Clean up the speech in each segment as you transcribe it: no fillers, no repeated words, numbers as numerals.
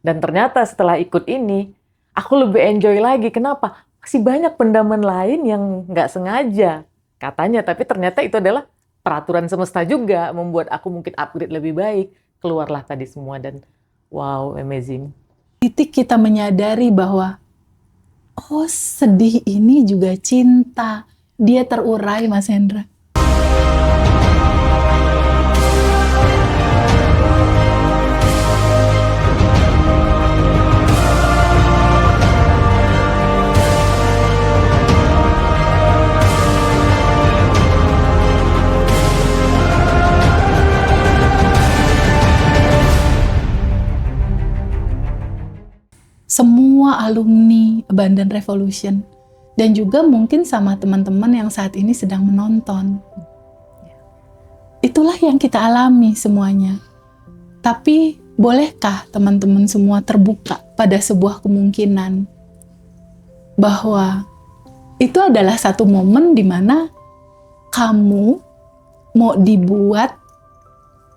Dan ternyata setelah ikut ini, aku lebih enjoy lagi. Kenapa? Masih banyak pendaman lain yang nggak sengaja katanya, tapi ternyata itu adalah peraturan semesta juga membuat aku mungkin upgrade lebih baik. Keluarlah tadi semua dan wow, amazing. Titik kita menyadari bahwa oh, sedih ini juga cinta. Dia terurai, Mas Hendra. Semua alumni Abundant Revolution dan juga mungkin sama teman-teman yang saat ini sedang menonton. Itulah yang kita alami semuanya. Tapi bolehkah teman-teman semua terbuka pada sebuah kemungkinan bahwa itu adalah satu momen di mana kamu mau dibuat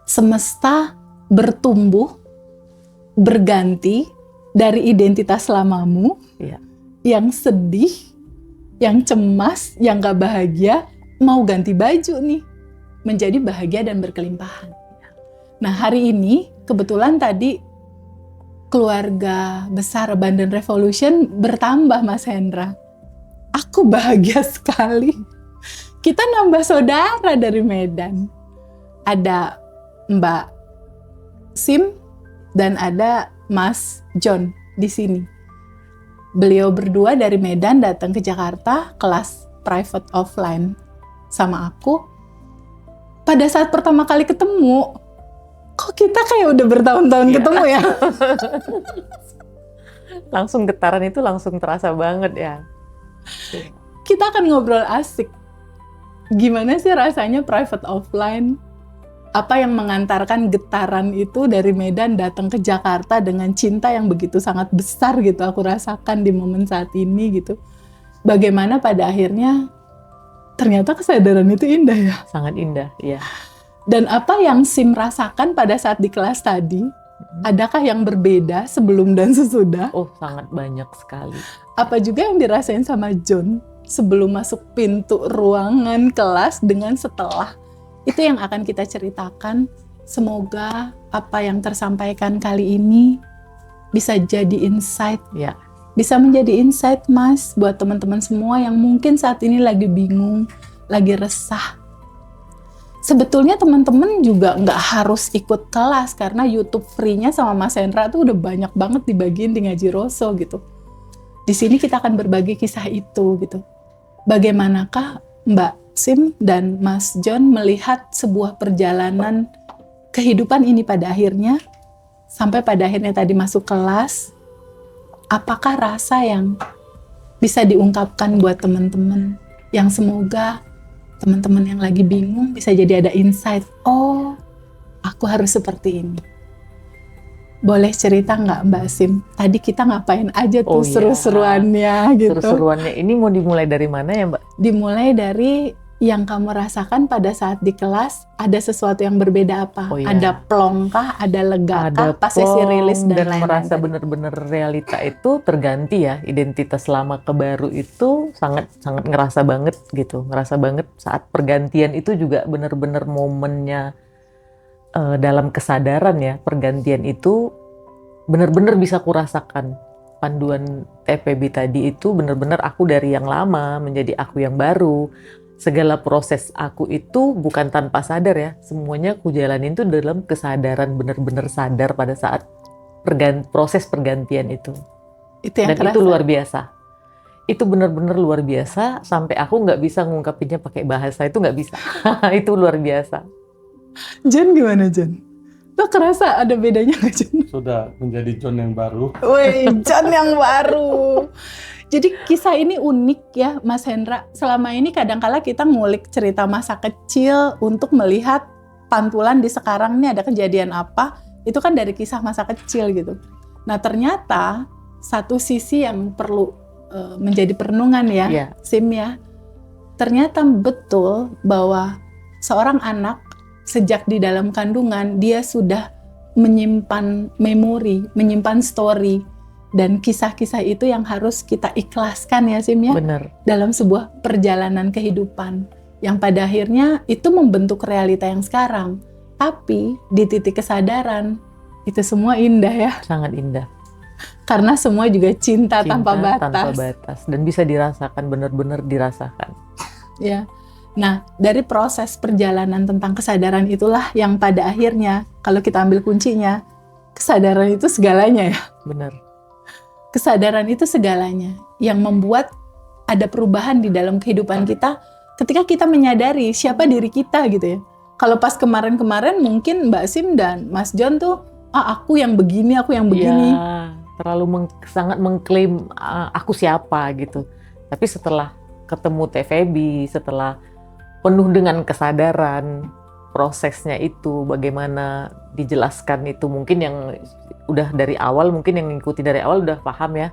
semesta bertumbuh, berganti dari identitas lamamu, yang sedih, yang cemas, yang gak bahagia, mau ganti baju nih, menjadi bahagia dan berkelimpahan. Nah, hari ini kebetulan tadi keluarga besar Abundant Revolution bertambah, Mas Hendra. Aku bahagia sekali. Kita nambah saudara dari Medan. Ada Mbak Sim dan ada Mas John di sini. Beliau berdua dari Medan datang ke Jakarta kelas private offline sama aku. Pada saat pertama kali ketemu, kok kita kayak udah bertahun-tahun ketemu ya? Langsung getaran itu langsung terasa banget ya. Kita akan ngobrol asik. Gimana sih rasanya private offline? Apa yang mengantarkan getaran itu dari Medan datang ke Jakarta dengan cinta yang begitu sangat besar gitu aku rasakan di momen saat ini gitu. Bagaimana pada akhirnya ternyata kesadaran itu indah ya. Sangat indah, ya. Dan apa yang Sim rasakan pada saat di kelas tadi, adakah yang berbeda sebelum dan sesudah? Oh, sangat banyak sekali. Apa juga yang dirasain sama John sebelum masuk pintu ruangan kelas dengan setelah? Itu yang akan kita ceritakan. Semoga apa yang tersampaikan kali ini bisa jadi insight. Ya. Bisa menjadi insight, Mas, buat teman-teman semua yang mungkin saat ini lagi bingung, lagi resah. Sebetulnya teman-teman juga nggak harus ikut kelas karena YouTube free-nya sama Mas Hendra tuh udah banyak banget dibagiin di Ngaji Roso gitu. Di sini kita akan berbagi kisah itu gitu. Bagaimanakah Mbak Sim dan Mas John melihat sebuah perjalanan kehidupan ini pada akhirnya, sampai pada akhirnya tadi masuk kelas, apakah rasa yang bisa diungkapkan buat teman-teman yang semoga teman-teman yang lagi bingung bisa jadi ada insight, oh aku harus seperti ini. Boleh cerita nggak Mbak Sim? Tadi kita ngapain aja tuh seru-seruannya gitu. Seru-seruannya ini mau dimulai dari mana ya Mbak? Dimulai dari yang kamu rasakan pada saat di kelas, ada sesuatu yang berbeda apa? Oh, iya. Ada plong kah? Ada lega kah? Ada pas sesi rilis dan lain-lain. Merasa benar-benar realita itu terganti ya. Identitas lama ke baru itu sangat ngerasa banget gitu. Ngerasa banget saat pergantian itu juga benar-benar momennya dalam kesadaran ya. Pergantian itu benar-benar bisa kurasakan. Panduan TPB tadi itu benar-benar aku dari yang lama menjadi aku yang baru. Segala proses aku itu bukan tanpa sadar ya, semuanya aku jalanin tuh dalam kesadaran, benar-benar sadar pada saat proses pergantian itu. Itu yang dan kerasa. Itu luar biasa. Itu benar-benar luar biasa, sampai aku nggak bisa ngungkapinnya pakai bahasa, itu nggak bisa. Itu luar biasa. John gimana John? Lo kerasa ada bedanya nggak John? Sudah menjadi John yang baru. Wih, John yang baru. Jadi kisah ini unik ya Mas Hendra. Selama ini kadang-kala kita ngulik cerita masa kecil untuk melihat pantulan di sekarang ini ada kejadian apa. Itu kan dari kisah masa kecil gitu. Nah ternyata satu sisi yang perlu menjadi perenungan ya, Sim ya. Ternyata betul bahwa seorang anak sejak di dalam kandungan dia sudah menyimpan memori, menyimpan story, dan kisah-kisah itu yang harus kita ikhlaskan ya Sim ya, Bener. dalam sebuah perjalanan kehidupan yang pada akhirnya itu membentuk realita yang sekarang. Tapi di titik kesadaran itu semua indah ya, Sangat indah. karena semua juga cinta tanpa batas. Tanpa batas. Dan bisa dirasakan, benar-benar dirasakan. Ya. Nah, dari proses perjalanan tentang kesadaran itulah yang pada akhirnya, kalau kita ambil kuncinya, kesadaran itu segalanya ya. Bener. Kesadaran itu segalanya yang membuat ada perubahan di dalam kehidupan kita ketika kita menyadari siapa diri kita gitu ya. Kalau pas kemarin-kemarin mungkin Mbak Sim dan Mas John tuh, aku yang begini, aku yang begini. Ya, terlalu sangat mengklaim aku siapa gitu. Tapi setelah ketemu TVB, setelah penuh dengan kesadaran, prosesnya itu bagaimana dijelaskan itu, mungkin yang udah dari awal, mungkin yang ngikuti dari awal udah paham ya.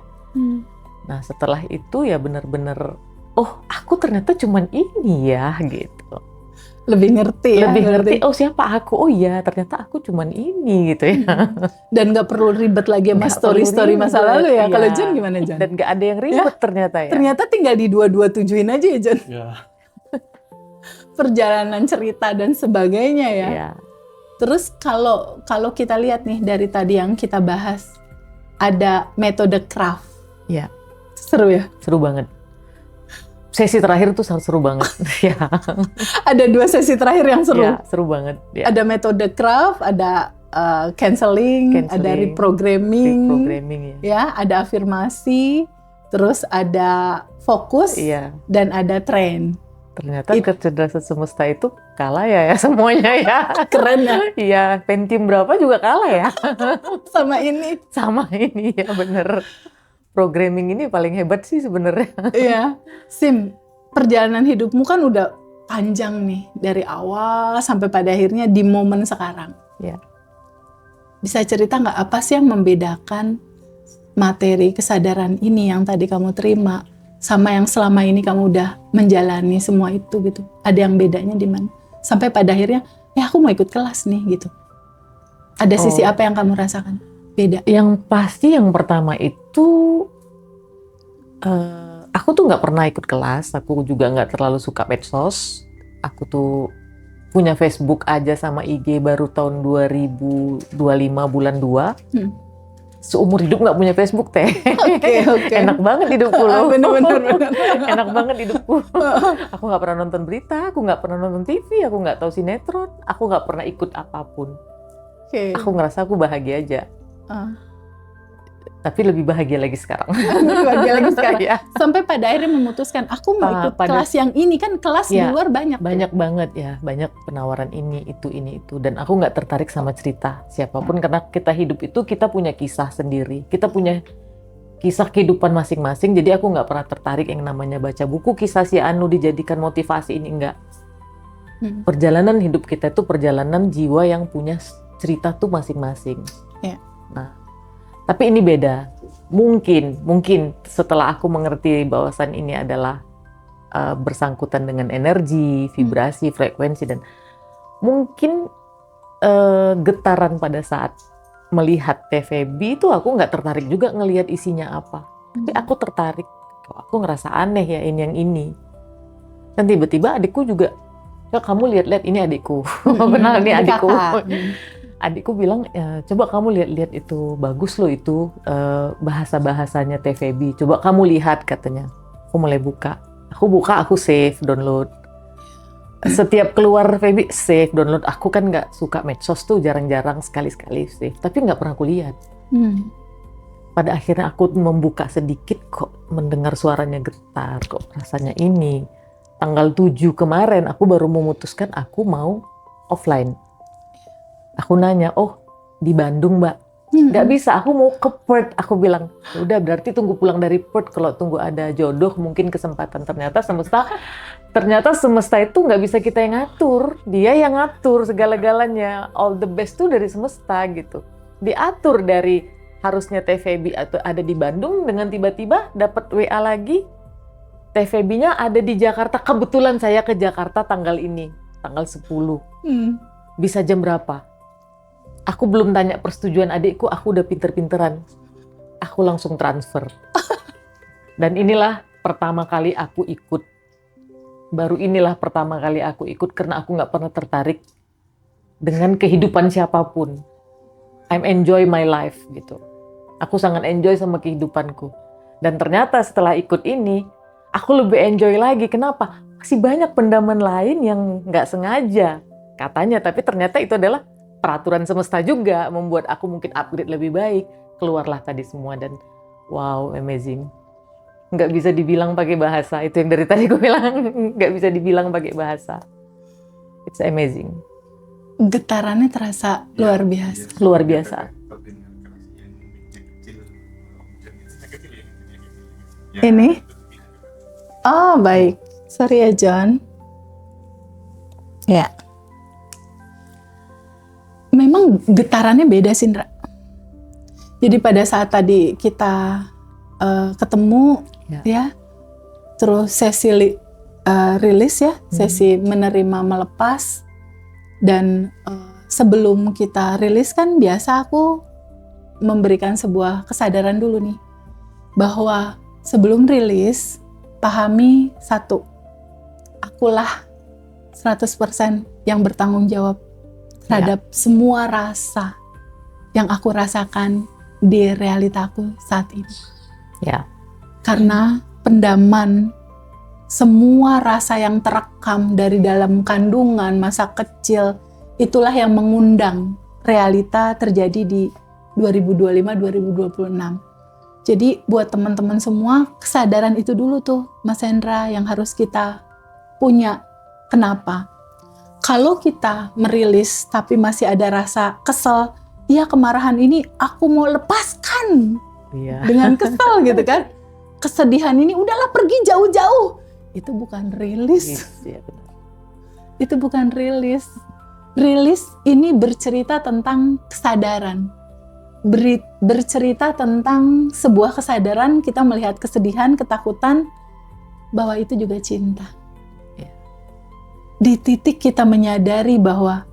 Nah setelah itu ya benar-benar, oh aku ternyata cuman ini ya gitu. Lebih ngerti ya. Lebih ngerti, oh siapa aku, oh iya ternyata aku cuman ini gitu ya. Dan gak perlu ribet lagi sama Nggak story-story perlu masa ribet, lalu ya. iya. Kalau John gimana John? Dan gak ada yang ribet ternyata ya. Ternyata tinggal di 227-in aja ya John. Ya, Perjalanan cerita dan sebagainya ya. Iya. Terus kalau kita lihat nih dari tadi yang kita bahas, ada metode craft. Iya. Seru ya? Seru banget. Sesi terakhir tuh seru banget. Ya. Ada 2 sesi terakhir yang seru. Ya, seru banget. Ya. Ada metode craft, ada counseling, ada reprogramming, ya, ada afirmasi, terus ada fokus, Iya. dan ada train. Ternyata kecerdasan semesta itu kalah ya semuanya ya. Keren ya? Iya, Pentium berapa juga kalah ya. Sama ini. Sama ini ya bener. Programming ini paling hebat sih sebenarnya. Iya. Sim, perjalanan hidupmu kan udah panjang nih. Dari awal sampai pada akhirnya di momen sekarang. Iya. Bisa cerita nggak apa sih yang membedakan materi kesadaran ini yang tadi kamu terima sama yang selama ini kamu udah menjalani semua itu gitu? Ada yang bedanya di mana? Sampai pada akhirnya, aku mau ikut kelas nih gitu. Ada sisi apa yang kamu rasakan? Beda. Yang pasti yang pertama itu, aku tuh nggak pernah ikut kelas. Aku juga nggak terlalu suka medsos. Aku tuh punya Facebook aja sama IG baru tahun 2025 bulan 2. Seumur hidup nggak punya Facebook teh. Oke. Enak banget hidupku loh. Bener. Enak banget hidupku. Aku nggak pernah nonton berita, aku nggak pernah nonton TV, aku nggak tahu sinetron, aku nggak pernah ikut apapun. Oke. Aku ngerasa aku bahagia aja. Tapi lebih bahagia lagi sekarang. Bahagia lagi sekarang. Ya. Sampai pada akhirnya memutuskan, aku mau ikut kelas yang ini. Kan kelas di luar banyak. Banyak banget ya, banyak penawaran ini, itu. Dan aku nggak tertarik sama cerita siapapun, karena kita hidup itu kita punya kisah sendiri. Kita punya kisah kehidupan masing-masing, jadi aku nggak pernah tertarik yang namanya baca buku kisah si Anu dijadikan motivasi, ini enggak. Perjalanan hidup kita itu perjalanan jiwa yang punya cerita tuh masing-masing. Ya. Nah, tapi ini beda. Mungkin setelah aku mengerti bahwasan ini adalah bersangkutan dengan energi, vibrasi, frekuensi, dan mungkin getaran pada saat melihat TVB itu aku nggak tertarik juga ngelihat isinya apa. Tapi aku tertarik. Aku ngerasa aneh ya ini yang ini. Dan tiba-tiba adikku juga, ya kamu lihat-lihat ini adikku. Benar ini adikku. Adikku bilang, coba kamu lihat-lihat itu, bagus loh itu bahasa-bahasanya TVB. Coba kamu lihat katanya. Aku mulai buka. Aku save, download. Setiap keluar TVB, save, download. Aku kan nggak suka medsos tuh, jarang-jarang sekali-sekali save. Tapi nggak pernah aku lihat. Pada akhirnya aku membuka sedikit, kok mendengar suaranya getar, kok rasanya ini. Tanggal 7 kemarin aku baru memutuskan aku mau offline. Aku nanya, oh di Bandung mbak, nggak bisa, aku mau ke Perth. Aku bilang, udah berarti tunggu pulang dari Perth, kalau tunggu ada jodoh mungkin kesempatan. Ternyata semesta itu nggak bisa kita yang ngatur, dia yang ngatur segala-galanya. All the best tuh dari semesta gitu, diatur dari harusnya TVB atau ada di Bandung, dengan tiba-tiba dapat WA lagi, TVB-nya ada di Jakarta. Kebetulan saya ke Jakarta tanggal ini, tanggal 10. Bisa jam berapa? Aku belum tanya persetujuan adikku, aku udah pinter-pinteran. Aku langsung transfer. Dan inilah pertama kali aku ikut. Baru inilah pertama kali aku ikut karena aku nggak pernah tertarik dengan kehidupan siapapun. I'm enjoy my life gitu. Aku sangat enjoy sama kehidupanku. Dan ternyata setelah ikut ini, aku lebih enjoy lagi. Kenapa? Masih banyak pendaman lain yang nggak sengaja katanya, tapi ternyata itu adalah peraturan semesta juga membuat aku mungkin upgrade lebih baik. Keluarlah tadi semua dan wow, amazing. Nggak bisa dibilang pakai bahasa. Itu yang dari tadi gue bilang, nggak bisa dibilang pakai bahasa. It's amazing. Getarannya terasa luar biasa. Luar biasa. Ini? Oh, baik. Sorry ya, John. Ya. Memang getarannya beda, Sindra. Jadi pada saat tadi kita ketemu, ya, terus sesi rilis ya, sesi menerima melepas, dan sebelum kita rilis kan biasa aku memberikan sebuah kesadaran dulu nih, bahwa sebelum rilis, pahami satu, akulah 100% yang bertanggung jawab terhadap semua rasa yang aku rasakan di realitaku saat ini. Ya. Karena pendaman semua rasa yang terekam dari dalam kandungan masa kecil, itulah yang mengundang realita terjadi di 2025-2026. Jadi buat teman-teman semua, kesadaran itu dulu tuh Mas Hendra yang harus kita punya. Kenapa? Kalau kita merilis tapi masih ada rasa kesel, ya kemarahan ini aku mau lepaskan dengan kesel gitu kan. Kesedihan ini udahlah pergi jauh-jauh. Itu bukan rilis. Itu bukan rilis. Rilis ini bercerita tentang kesadaran. Bercerita tentang sebuah kesadaran, kita melihat kesedihan, ketakutan, bahwa itu juga cinta. Di titik kita menyadari bahwa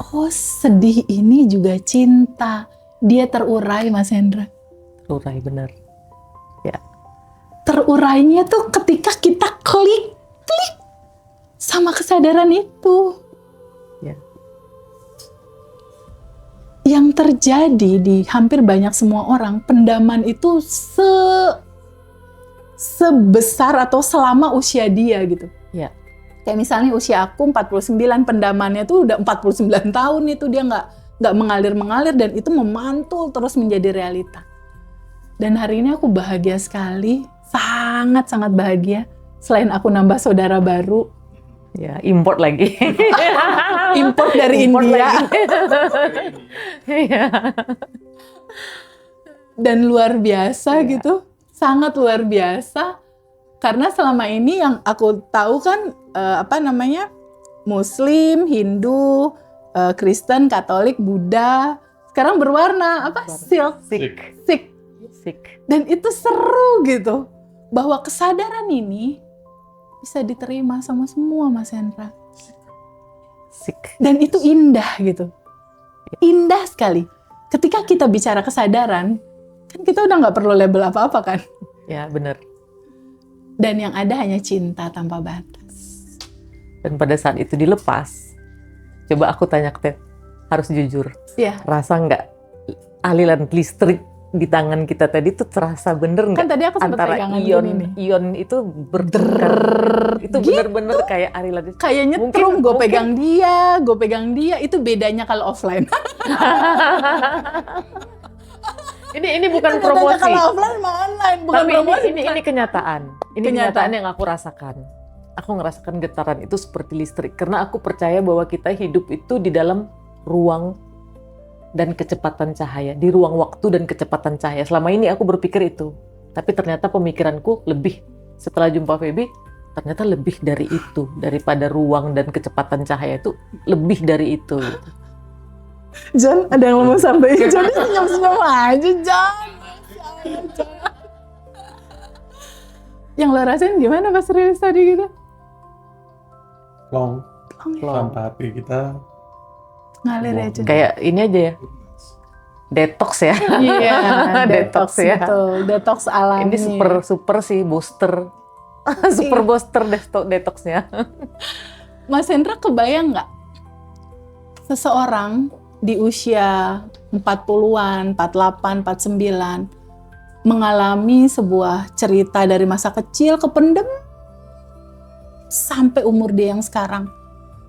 oh, sedih ini juga cinta. Dia terurai, Mas Hendra. Terurai, benar. Ya. Terurainya tuh ketika kita klik sama kesadaran itu. Ya. Yang terjadi di hampir banyak semua orang, pendaman itu sebesar atau selama usia dia gitu. Ya. Kayak misalnya usia aku 49, pendamannya tuh udah 49 tahun itu dia nggak mengalir dan itu memantul terus menjadi realita. Dan hari ini aku bahagia sekali, sangat-sangat bahagia. Selain aku nambah saudara baru. Ya, import lagi. Import dari India. Dan luar biasa gitu, sangat luar biasa. Karena selama ini yang aku tahu kan Muslim, Hindu, Kristen, Katolik, Buddha. Sekarang berwarna Sikh. Dan itu seru gitu. Bahwa kesadaran ini bisa diterima sama semua, Mas Hendra. Sikh. Dan itu indah gitu. Indah sekali. Ketika kita bicara kesadaran, kan kita udah nggak perlu label apa-apa kan? Ya, benar. Dan yang ada hanya cinta tanpa batas. Dan pada saat itu dilepas, coba aku tanya ke Ted, harus jujur, rasa nggak aliran listrik di tangan kita tadi tuh terasa bener nggak? Kan tadi aku sempat antara pegangan ion itu bertukar, itu bener-bener kayak aliran listrik. Kayak nyetrum, gue pegang dia, itu bedanya kalau offline. Ini bukan promosi. Kalau offline mah online, bukan tapi promosi. Ini kenyataan. Ini kenyataan yang aku rasakan. Aku ngerasakan getaran itu seperti listrik. Karena aku percaya bahwa kita hidup itu di dalam ruang dan kecepatan cahaya. Di ruang waktu dan kecepatan cahaya. Selama ini aku berpikir itu. Tapi ternyata pemikiranku lebih. Setelah jumpa Feby, ternyata lebih dari itu. Daripada ruang dan kecepatan cahaya itu, lebih dari itu. Gitu. John, ada yang mau sampaikan? John senyum-senyum aja, John. Yang lo rasain gimana pas rilis tadi gitu? Plong. Sampai hati kita Ngalir ya Jun. Kayak ini aja ya, detox ya. Iya, detox ya. betul. Detox alami. Ini super sih booster. Super booster detoxnya. Mas Hendra kebayang nggak seseorang di usia 40-an, 48, 49 mengalami sebuah cerita dari masa kecil kependem sampai umur dia yang sekarang.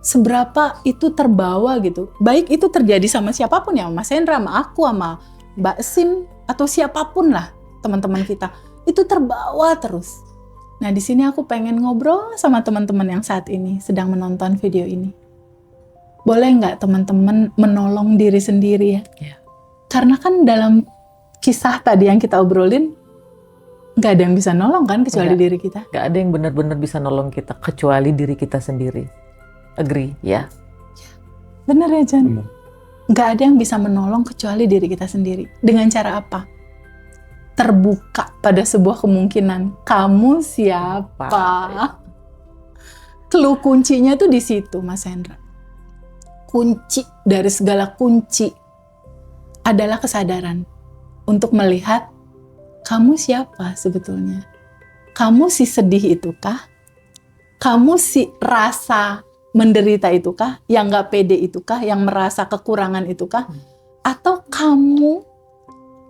Seberapa itu terbawa gitu. Baik itu terjadi sama siapapun ya, Mas Hendra, sama aku, sama Mbak Sim, atau siapapun lah teman-teman kita. Itu terbawa terus. Nah di sini aku pengen ngobrol sama teman-teman yang saat ini sedang menonton video ini. Boleh nggak teman-teman menolong diri sendiri ya? Ya. Karena kan dalam kisah tadi yang kita obrolin, nggak ada yang bisa nolong kan kecuali Nggak. diri kita. Gak ada yang benar-benar bisa nolong kita kecuali diri kita sendiri. Agree ya? Bener ya Jan? Benar. Nggak ada yang bisa menolong kecuali diri kita sendiri. Dengan cara apa? Terbuka pada sebuah kemungkinan. Kamu siapa? Clue kuncinya tuh di situ, Mas Hendra. Kunci dari segala kunci adalah kesadaran untuk melihat kamu siapa sebetulnya. Kamu si sedih itukah? Kamu si rasa menderita itukah? Yang nggak pede itukah? Yang merasa kekurangan itukah? Atau kamu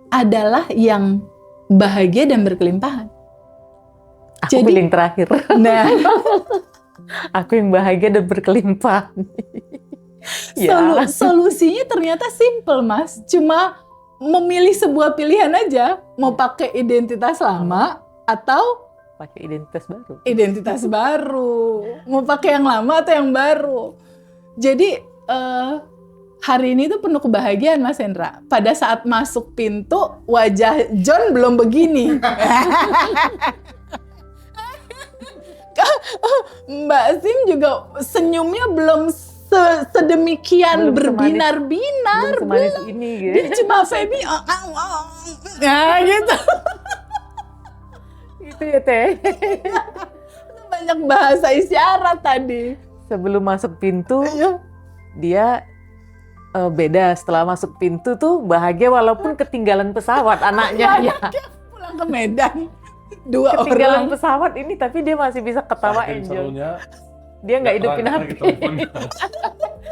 adalah yang bahagia dan berkelimpahan? Aku Jadi- pilih yang terakhir. Nah, Aku yang bahagia dan berkelimpahan. Ya. solusinya ternyata simple, Mas. Cuma memilih sebuah pilihan aja. Mau pakai identitas lama atau Pakai identitas baru. identitas baru. Mau pakai yang lama atau yang baru. Jadi hari ini tuh penuh kebahagiaan, Mas Hendra. Pada saat masuk pintu, wajah John belum begini. Mbak Sim juga senyumnya belum sedemikian Belum semanis- berbinar-binar. Belum semanis ini gitu. Dia cuma Feby, nah gitu. Itu ya Teh. Banyak bahasa isyarat tadi. Sebelum masuk pintu, Iya. dia beda. Setelah masuk pintu tuh bahagia walaupun ketinggalan pesawat anaknya. Ya. Pulang ke Medan. Dua Ketinggalan orang. pesawat ini tapi dia masih bisa ketawa Saking enjoy. serunya, Dia nggak hidupin terangkat HP. lagi teleponnya.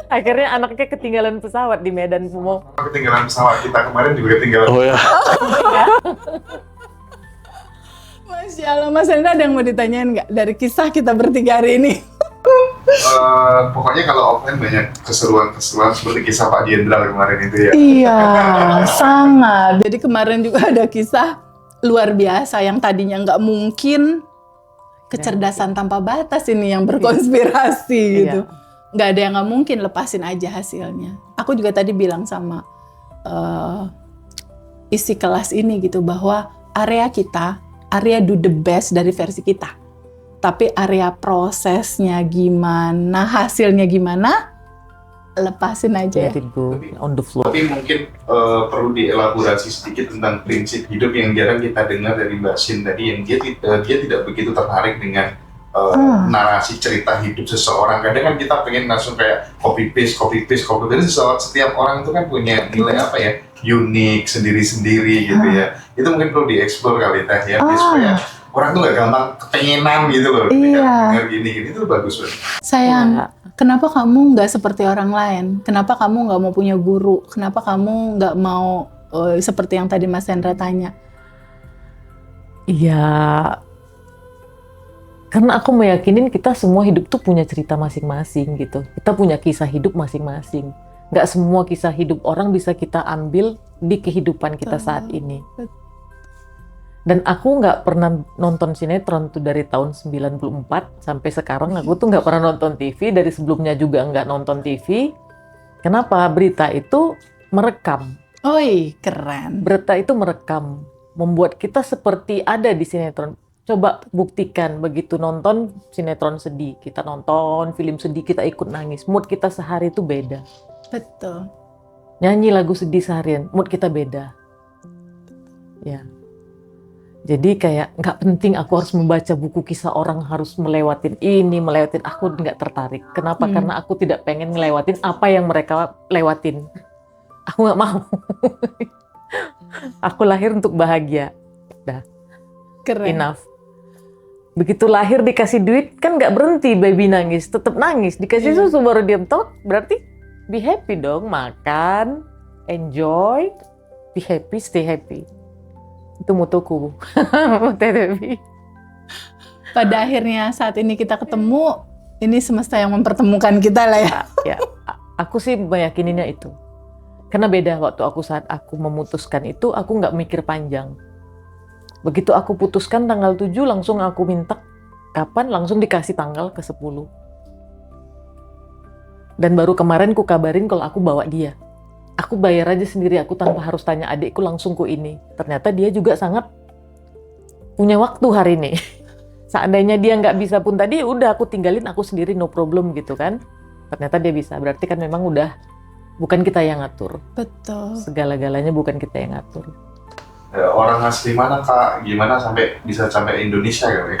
Akhirnya anaknya ketinggalan pesawat di Medan mau. Ketinggalan pesawat kita kemarin juga ketinggalan. Oh ya. Masya Allah, Mas Hendra ada yang mau ditanyain nggak dari kisah kita bertiga hari ini? Pokoknya kalau offline banyak keseruan-keseruan seperti kisah Pak Jenderal kemarin itu ya. Iya, sangat. Jadi kemarin juga ada kisah luar biasa yang tadinya nggak mungkin, kecerdasan tanpa batas ini yang berkonspirasi gitu. Nggak ada yang nggak mungkin, lepasin aja hasilnya. Aku juga tadi bilang sama isi kelas ini gitu bahwa area kita, area do the best dari versi kita. Tapi area prosesnya gimana, hasilnya gimana, lepasin aja ya. Let it go on the floor. Tapi mungkin perlu dielaborasi sedikit tentang prinsip hidup yang jarang kita dengar dari Mbak Sin tadi, yang dia tidak begitu tertarik dengan narasi cerita hidup seseorang. Kadang kan kita pengen langsung kayak copy paste. Setiap orang itu kan punya nilai apa ya, unik sendiri-sendiri gitu ya. Itu mungkin perlu dieksplor kali Teh ya, supaya orang tuh nggak gampang kepengenan gitu loh. Iya. Dengar gini itu bagus banget. Sayang, Ya. kenapa kamu nggak seperti orang lain? Kenapa kamu nggak mau punya guru? Kenapa kamu nggak mau seperti yang tadi Mas Hendra tanya? Iya. Karena aku meyakinin kita semua hidup tuh punya cerita masing-masing gitu. Kita punya kisah hidup masing-masing. Nggak semua kisah hidup orang bisa kita ambil di kehidupan kita saat ini. Dan aku nggak pernah nonton sinetron tuh dari tahun 94 sampai sekarang. Aku tuh nggak pernah nonton TV, dari sebelumnya juga nggak nonton TV. Kenapa? Berita itu merekam. Oi, keren. Berita itu merekam. Membuat kita seperti ada di sinetron. Coba buktikan begitu nonton sinetron sedih. Kita nonton film sedih, kita ikut nangis. Mood kita sehari itu beda. Betul. Nyanyi lagu sedih seharian, mood kita beda. Ya. Jadi kayak nggak penting aku harus membaca buku kisah orang, harus melewatin ini, melewatin, aku nggak tertarik. Kenapa? Karena aku tidak pengen ngelewatin apa yang mereka lewatin. Aku nggak mau. Aku lahir untuk bahagia. Dah, Keren. enough. Begitu lahir dikasih duit, kan nggak berhenti baby nangis, tetap nangis. Dikasih susu baru diam toh, berarti be happy dong, makan, enjoy, be happy, stay happy. Itu motoku. Terapi. Pada akhirnya saat ini kita ketemu, ini semesta yang mempertemukan kita lah ya. Ya, aku sih meyakininya itu. Karena beda waktu saat aku memutuskan itu, aku nggak mikir panjang. Begitu aku putuskan tanggal 7, langsung aku minta kapan, langsung dikasih tanggal ke 10. Dan baru kemarin ku kabarin kalau aku bawa dia. Aku bayar aja sendiri, aku tanpa harus tanya adikku, langsung ku ini. Ternyata dia juga sangat punya waktu hari ini. Seandainya dia nggak bisa pun tadi, udah aku tinggalin aku sendiri, no problem gitu kan. Ternyata dia bisa, berarti kan memang udah bukan kita yang ngatur. Betul. Segala-galanya bukan kita yang ngatur. Orang asli mana Kak? Gimana sampai bisa sampai Indonesia kali?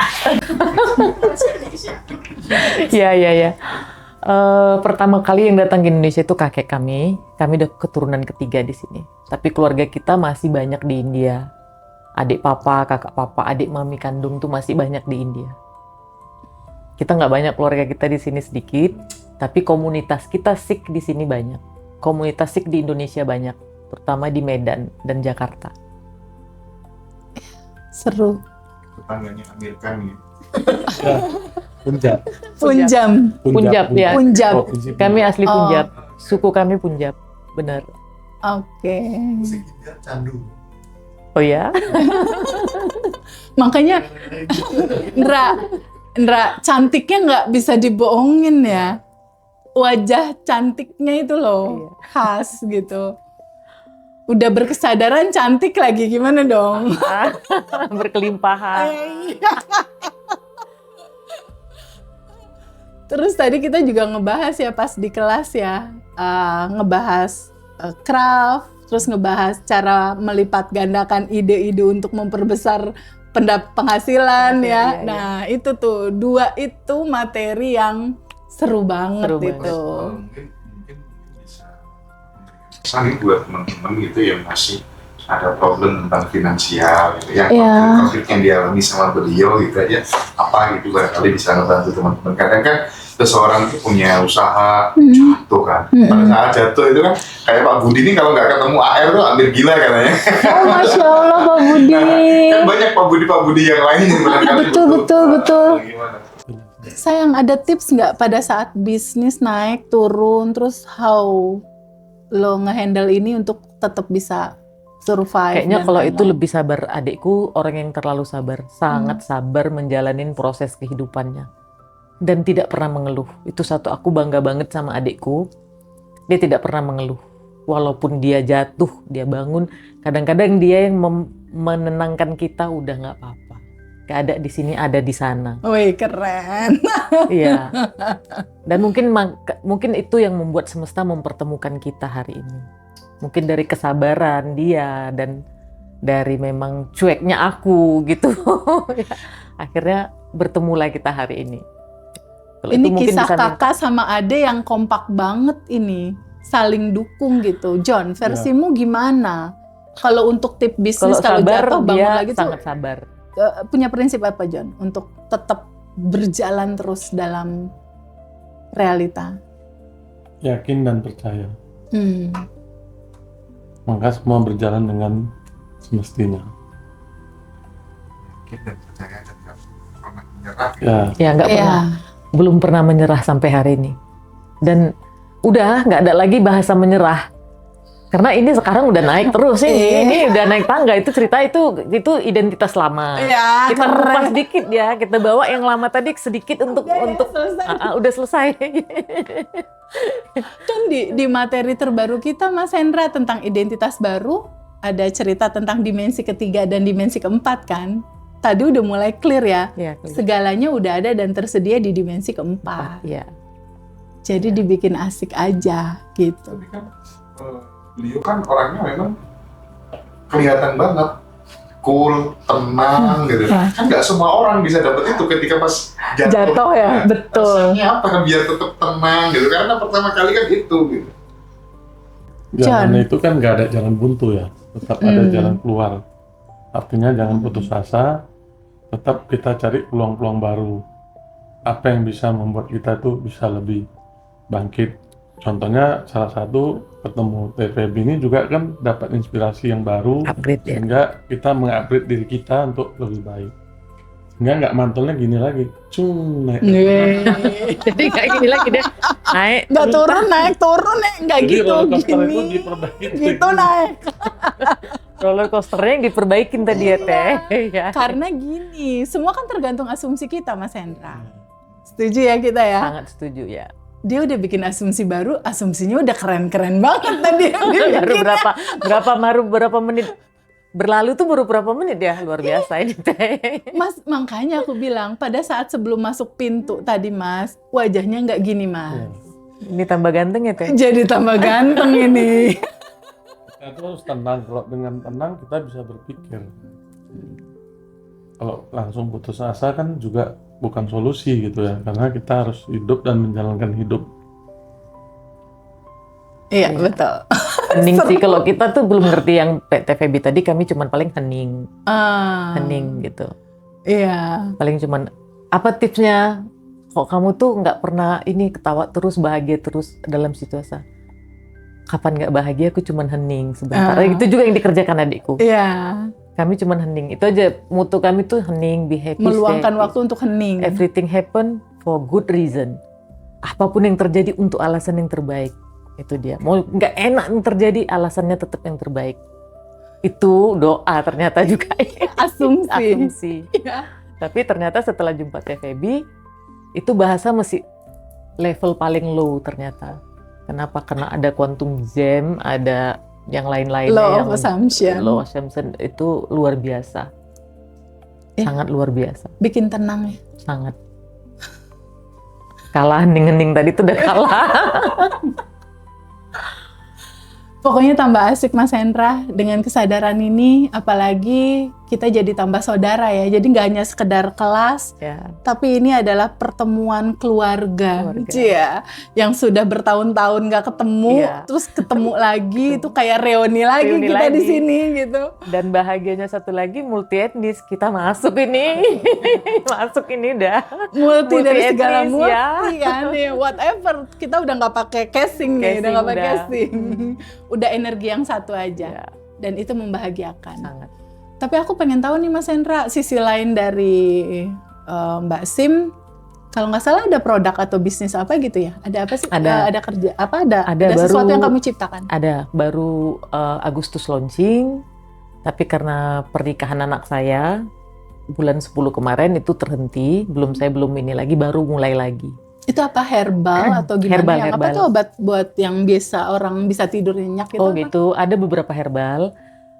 Ya. Pertama kali yang datang ke Indonesia itu kakek kami. Kami udah keturunan ketiga di sini. Tapi keluarga kita masih banyak di India. Adik papa, kakak papa, adik mami kandung tuh masih banyak di India. Kita nggak banyak, keluarga kita di sini sedikit. Tapi komunitas kita Sikh di sini banyak. Komunitas Sikh di Indonesia banyak, terutama di Medan dan Jakarta. Seru. Tetangganya Amerika nih. Ya, Punjab. Punjab. Ya. Punjab. Provinsi Kami asli Oh. Punjab. Suku kami Punjab. Benar. Oke. Candu. Oh ya? Makanya Ndra cantiknya nggak bisa dibohongin ya. Wajah cantiknya itu loh khas gitu. Udah berkesadaran cantik lagi, gimana dong? Berkelimpahan. Terus tadi kita juga ngebahas ya pas di kelas ya, ngebahas craft, terus ngebahas cara melipat gandakan ide-ide untuk memperbesar penghasilan ya. Iya. Nah itu tuh, dua itu materi yang seru banget Seru itu. banget. Mungkin bisa pesan buat teman-teman gitu yang masih ada problem tentang finansial gitu ya, konflik yang dialami sama beliau gitu aja, apa gitu barangkali bisa ngebantu teman-teman. Kadang kan seseorang itu punya usaha jatuh kan, pada saat jatuh itu kan kayak Pak Budi ini kalau nggak ketemu AR tuh hampir gila katanya. Oh Masya Allah Pak Budi. Kan banyak Pak Budi yang lain yang barangkali Betul. Gimana? Sayang, ada tips nggak pada saat bisnis naik turun, terus how lo ngehandle ini untuk tetap bisa survive? Kayaknya dan kalau lain-lain? itu lebih sabar. Adikku orang yang terlalu sabar. Sangat sabar menjalanin proses kehidupannya. Dan tidak pernah mengeluh. Itu satu, aku bangga banget sama adikku. Dia tidak pernah mengeluh. Walaupun dia jatuh, dia bangun. Kadang-kadang dia yang menenangkan kita, udah nggak apa-apa. Gak ada di sini, ada di sana. Wih, keren. Iya. Dan mungkin itu yang membuat semesta mempertemukan kita hari ini. Mungkin dari kesabaran dia dan dari memang cueknya aku gitu. Akhirnya bertemulah kita hari ini. Kalau Ini itu mungkin kisah bisa kakak sama ade yang kompak banget ini. Saling dukung gitu. John, versimu gimana? Kalau untuk tip bisnis, kalau sabar, jatuh bangun dia lagi tuh sangat sabar. punya prinsip apa John? Untuk tetap berjalan terus dalam realita. Yakin dan percaya. Maka semua berjalan dengan semestinya. Kita percaya dan nggak pernah menyerah. Ya, Ya nggak pernah, belum pernah menyerah sampai hari ini. Dan udah nggak ada lagi bahasa menyerah. Karena ini sekarang udah naik terus ini udah naik tangga. Itu cerita itu identitas lama. Ya, Kita kupas dikit ya, kita bawa yang lama tadi sedikit untuk udah selesai. Kan di materi terbaru kita Mas Hendra tentang identitas baru, ada cerita tentang dimensi ketiga dan dimensi keempat kan. Tadi udah mulai clear ya. Ya, clear. Segalanya udah ada dan tersedia di dimensi keempat. Iya. Jadi dibikin asik aja gitu. Tapi kan beliau kan orangnya memang kelihatan banget cool, tenang gitu. Ya. Kan nggak semua orang bisa dapat itu ketika pas Jatuh ya, betul. Rasanya apa kan biar tetap tenang gitu, karena pertama kali kan itu gitu. Jalannya itu kan nggak ada jalan buntu ya, tetap ada jalan keluar. Artinya jangan putus asa, tetap kita cari peluang-peluang baru. Apa yang bisa membuat kita tuh bisa lebih bangkit. Contohnya salah satu ketemu TVB ini juga kan dapat inspirasi yang baru, Upgrade ya. sehingga kita mengupgrade diri kita untuk lebih baik. Sehingga nggak mantulnya gini lagi, naik. Jadi kayak gini lagi deh, naik. Nggak turun naik nggak Jadi gitu roller coaster itu gini diperbaikin. gitu naik. Roller coasternya yang diperbaikin tadi ya teh. Ya. Karena gini, semua kan tergantung asumsi kita, Mas Hendra. Setuju ya kita ya? Sangat setuju ya. Dia udah bikin asumsi baru, asumsinya udah keren-keren banget tadi. Dia Baru bikin. berapa menit berlalu tuh baru berapa menit ya, luar biasa ini teh. Mas, makanya aku bilang pada saat sebelum masuk pintu tadi Mas, wajahnya nggak gini Mas. Ini tambah ganteng ya teh. Jadi tambah ganteng ini. Kita tuh harus tenang. Kalau dengan tenang kita bisa berpikir. Kalau langsung putus asa kan juga bukan solusi gitu ya, karena kita harus hidup dan menjalankan hidup. Iya, betul. Hening sih, kalau kita tuh belum ngerti yang TVB tadi, kami cuman paling hening gitu. Iya. Paling cuman apa tipsnya? Kok kamu tuh nggak pernah ini ketawa terus, bahagia terus dalam situasi? Kapan nggak bahagia? Aku cuman hening sebentar. Itu juga yang dikerjakan adikku. Iya. Kami cuman hening. Itu aja mutu kami tuh hening, be happy. Meluangkan stay happy. waktu untuk hening. Everything happen for good reason. Apapun yang terjadi untuk alasan yang terbaik. Itu dia. Mau nggak enak yang terjadi, alasannya tetap yang terbaik. Itu doa ternyata juga. Asumsi. Iya. Tapi ternyata setelah jumpa TVB, itu bahasa masih level paling low ternyata. Kenapa? Karena ada quantum jam, ada yang lain-lainnya. Law yang of assumption. Law of assumption itu luar biasa. Sangat luar biasa. Bikin tenang ya. Sangat. Kalah hening-hening tadi tuh udah kalah. Pokoknya tambah asik Mas Hendra dengan kesadaran ini, apalagi kita jadi tambah saudara ya. Jadi nggak hanya sekedar kelas, Ya. tapi ini adalah pertemuan keluarga. Cia, yang sudah bertahun-tahun nggak ketemu, Iya. terus ketemu lagi, itu kayak reuni lagi Reuni kita di lagi. sini gitu. Dan bahagianya satu lagi multi etnis, kita masuk ini. Masuk ini dah. Multi dari Multi segala etnis, multi ya. kan nih, whatever. Kita udah nggak pakai casing nih, udah nggak pakai udah. casing. Udah energi yang satu aja. Ya, Dan itu membahagiakan. sangat. Tapi aku pengen tahu nih Mas Hendra, sisi lain dari Mbak Sim, kalau nggak salah ada produk atau bisnis apa gitu ya? Ada apa sih? Ada. Ada kerja apa? Ada Ada sesuatu baru- yang kamu ciptakan? Ada, baru Agustus launching, tapi karena pernikahan anak saya, bulan 10 kemarin itu terhenti, saya belum ini lagi, baru mulai lagi. Itu apa, herbal atau gimana? Herbal, Yang apa herbal. tuh obat buat yang biasa orang bisa tidur nyenyak gitu? Oh apa? gitu, ada beberapa herbal,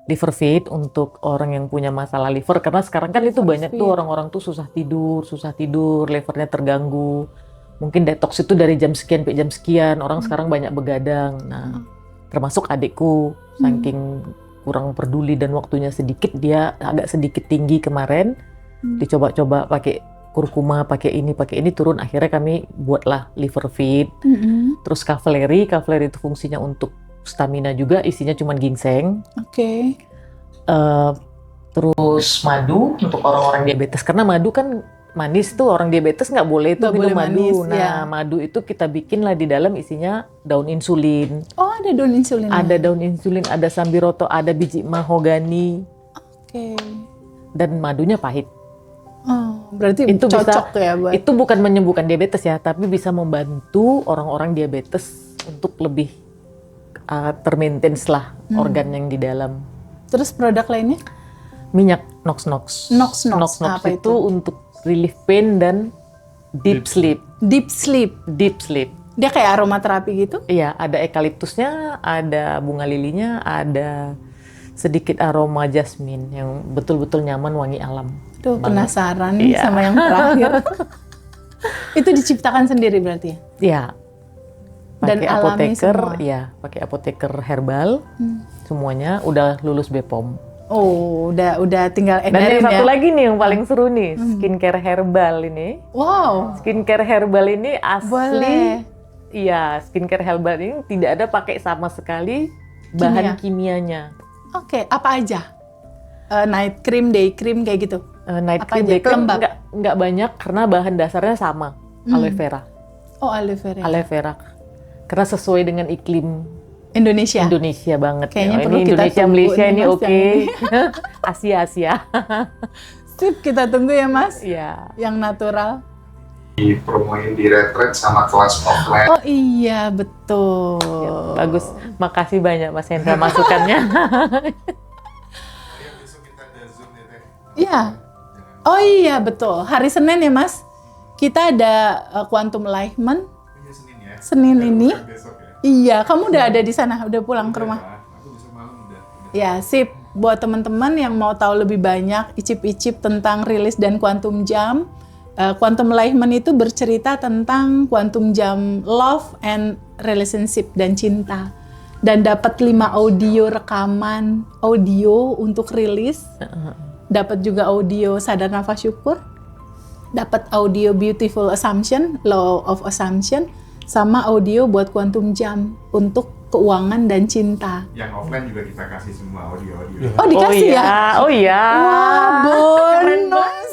liver fit untuk orang yang punya masalah liver, karena sekarang kan itu Liver banyak fit. tuh orang-orang tuh susah tidur, livernya terganggu. Mungkin detox itu dari jam sekian sampai jam sekian, orang sekarang banyak begadang. Nah, termasuk adikku, saking kurang peduli dan waktunya sedikit, dia agak sedikit tinggi kemarin, dicoba-coba pakai kurkuma, pakai ini, turun. Akhirnya kami buatlah liver fit. Mm-mm. Terus kavaleri itu fungsinya untuk stamina juga, isinya cuma ginseng. Oke. Terus madu untuk orang-orang diabetes, karena madu kan manis tuh, orang diabetes nggak boleh itu Nggak minum boleh madu. manis, Nah, ya. madu itu kita bikin lah di dalam, isinya daun insulin. Oh, ada daun insulin. Ada daun insulin, ada sambiroto, ada biji mahogani, Oke. dan madunya pahit. Oh, berarti Itu bisa- cocok ya buat. Itu bukan menyembuhkan diabetes ya, tapi bisa membantu orang-orang diabetes untuk lebih termaintain lah organ yang di dalam. Terus produk lainnya? Minyak Nox. Nox. Apa itu untuk relief pain dan deep sleep. Deep sleep. Deep sleep. Dia kayak aromaterapi gitu? Iya, ada eukaliptusnya, ada bunga lilinya, ada sedikit aroma jasmine yang betul-betul nyaman, wangi alam. Tuh Banget. penasaran nih Iya. sama yang terakhir. Itu diciptakan sendiri berarti ya? Iya. Dan Pakai alami apoteker, semua? iya, pakai apoteker herbal. Semuanya udah lulus BPOM. Oh, udah tinggal Dan edarin yang satu ya. lagi nih yang paling seru nih, skincare herbal ini. Wow, Skincare herbal ini asli, boleh. iya skincare herbal ini tidak ada pakai sama sekali bahan kimianya. Oke, apa aja? Night cream, day cream kayak gitu. Night Apa cream, aja? day cream Pelembab? nggak banyak karena bahan dasarnya sama, aloe vera. Oh, aloe vera. Aloe vera. Karena sesuai dengan iklim Indonesia. Indonesia banget. Kayaknya ya. perlu Ini kita Indonesia, tunggu Malaysia nih, ini Mas, oke. yang Asia. Sip, kita tunggu ya Mas. Iya. Yang natural. Dipromoin di retret sama kelas offline. Oh iya, betul. Ya, bagus. Makasih banyak Mas Hendra masukannya. Besok kita ada Zoom ya, Teh. Iya. Oh iya, betul. Hari Senin ya Mas. Kita ada Quantum Enlightenment. Iya, Senin ya. Senin ini. Bukan besok ya. Iya, kamu udah ada di sana, udah pulang ke rumah. Aku besok malam udah. Ya, sip. Buat teman-teman yang mau tahu lebih banyak icip-icip tentang rilis dan quantum jam, quantum enlightenment itu bercerita tentang quantum jam love and relationship dan cinta. Dan dapat 5 audio rekaman audio untuk rilis. Dapat juga audio sadar nafas syukur. Dapat audio beautiful assumption, law of assumption, sama audio buat quantum jam untuk keuangan dan cinta. Yang offline juga kita kasih semua audio-audio. Oh, dikasih ya? Oh iya. Wah, Keren bonus.